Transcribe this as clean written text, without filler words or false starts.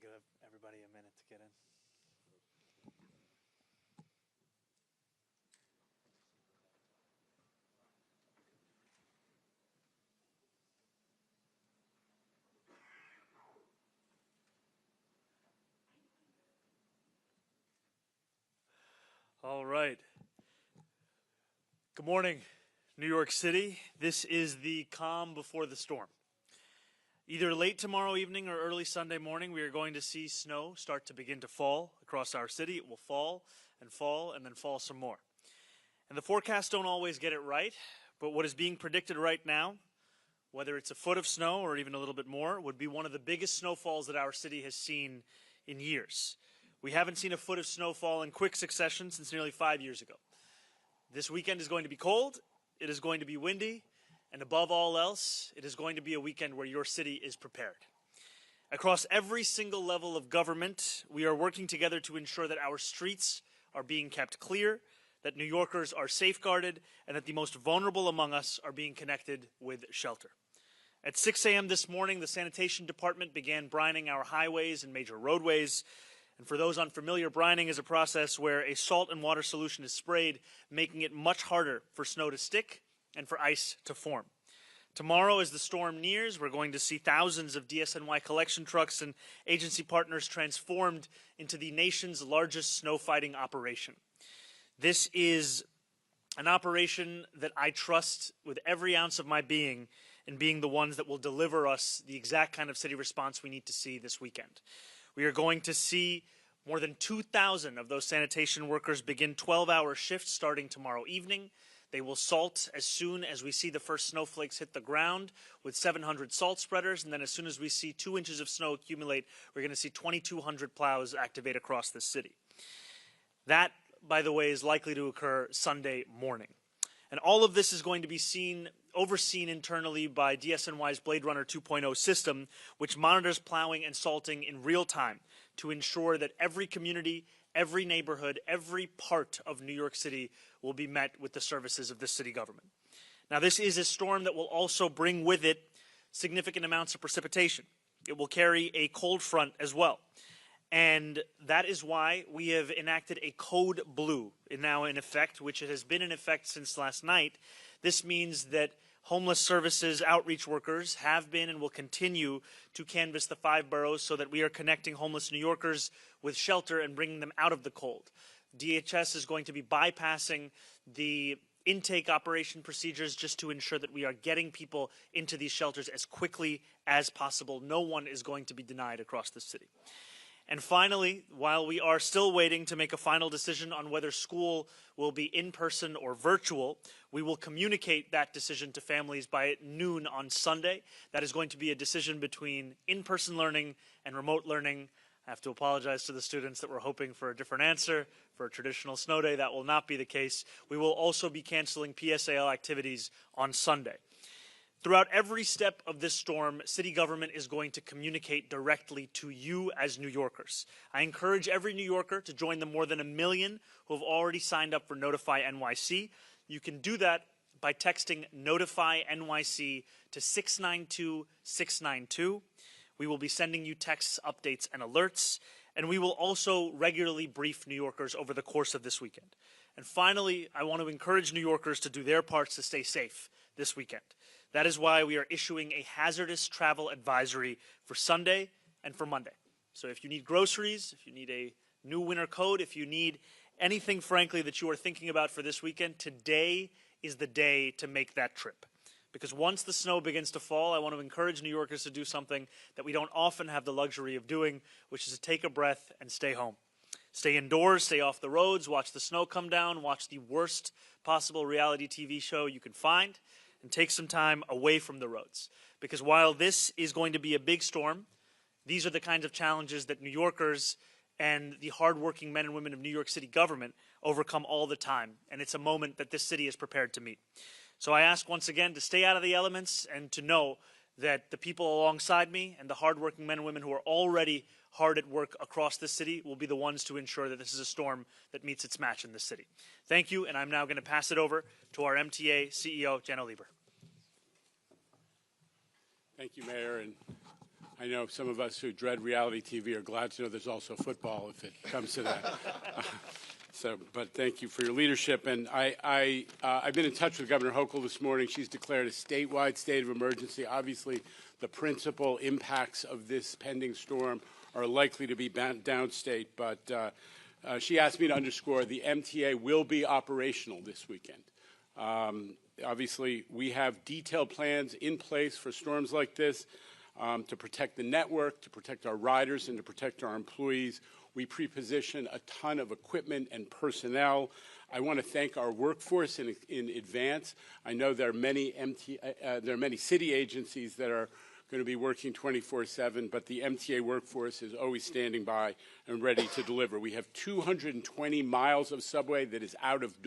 give everybody a minute to get in. All right. Good morning, New York City. This is the calm before the storm. Either late tomorrow evening or early Sunday morning, we are going to see snow start to begin to fall across our city. It will fall and then fall some more. And the forecasts don't always get it right, but what is being predicted right now, whether it's a foot of snow or even a little bit more, would be one of the biggest snowfalls that our city has seen in years. We haven't seen a foot of snowfall in quick succession since nearly 5 years ago. This weekend is going to be cold, it is going to be windy, and above all else, it is going to be a weekend where your city is prepared. Across every single level of government, we are working together to ensure that our streets are being kept clear, that New Yorkers are safeguarded, and that the most vulnerable among us are being connected with shelter. At 6 a.m. this morning, the Sanitation Department began brining our highways and major roadways. And for those unfamiliar, brining is a process where a salt and water solution is sprayed, making it much harder for snow to stick and for ice to form. Tomorrow, as the storm nears, we're going to see thousands of DSNY collection trucks and agency partners transformed into the nation's largest snow fighting operation. This is an operation that I trust with every ounce of my being in being the ones that will deliver us the exact kind of city response we need to see this weekend. We are going to see more than 2,000 of those sanitation workers begin 12-hour shifts starting tomorrow evening. They will salt as soon as we see the first snowflakes hit the ground with 700 salt spreaders, and then as soon as we see 2 inches of snow accumulate, we're going to see 2,200 plows activate across the city. That, by the way, is likely to occur Sunday morning. And all of this is going to be overseen internally by DSNY's Bladeunner 2.0 system, which monitors plowing and salting in real time to ensure that every community, every neighborhood, every part of New York City will be met with the services of the city government. Now, this is a storm that will also bring with it significant amounts of precipitation. It will carry a cold front as well. And that is why we have enacted a code blue now in effect, which has been in effect since last night. This means that homeless services outreach workers have been and will continue to canvass the 5 boroughs so that we are connecting homeless New Yorkers with shelter and bringing them out of the cold. DHS is going to be bypassing the intake operation procedures just to ensure that we are getting people into these shelters as quickly as possible. No one is going to be denied across the city. And finally, while we are still waiting to make a final decision on whether school will be in person or virtual, we will communicate that decision to families by noon on Sunday. That is going to be a decision between in-person learning and remote learning. I have to apologize to the students that were hoping for a different answer. For a traditional snow day, that will not be the case. We will also be canceling PSAL activities on Sunday. Throughout every step of this storm, city government is going to communicate directly to you as New Yorkers. I encourage every New Yorker to join the more than 1 million who have already signed up for Notify NYC. You can do that by texting Notify NYC to 692-692. We will be sending you texts, updates, and alerts, and we will also regularly brief New Yorkers over the course of this weekend. And finally, I want to encourage New Yorkers to do their parts to stay safe this weekend. That is why we are issuing a hazardous travel advisory for Sunday and for Monday. So if you need groceries, if you need a new winter coat, if you need anything, frankly, that you are thinking about for this weekend, today is the day to make that trip. Because once the snow begins to fall, I want to encourage New Yorkers to do something that we don't often have the luxury of doing, which is to take a breath and stay home. Stay indoors, stay off the roads, watch the snow come down, watch the worst possible reality TV show you can find, and take some time away from the roads. Because while this is going to be a big storm, these are the kinds of challenges that New Yorkers and the hardworking men and women of New York City government overcome all the time. And it's a moment that this city is prepared to meet. So I ask once again to stay out of the elements and to know that the people alongside me and the hardworking men and women who are already hard at work across the city will be the ones to ensure that this is a storm that meets its match in the city. Thank you, and I'm now going to pass it over to our MTA CEO, Jenna Lieber. Thank you, Mayor, and I know some of us who dread reality TV are glad to know there's also football if it comes to that. But thank you for your leadership. And I've been in touch with Governor Hochul this morning. She's declared a statewide state of emergency. Obviously, the principal impacts of this pending storm are likely to be downstate, but she asked me to underscore the MTA will be operational this weekend. Obviously, we have detailed plans in place for storms like this to protect the network, to protect our riders, and to protect our employees. We pre-position a ton of equipment and personnel. I want to thank our workforce in advance. I know there are many city agencies that are going to be working 24/7, but the MTA workforce is always standing by and ready to deliver. We have 220 miles of subway that is out of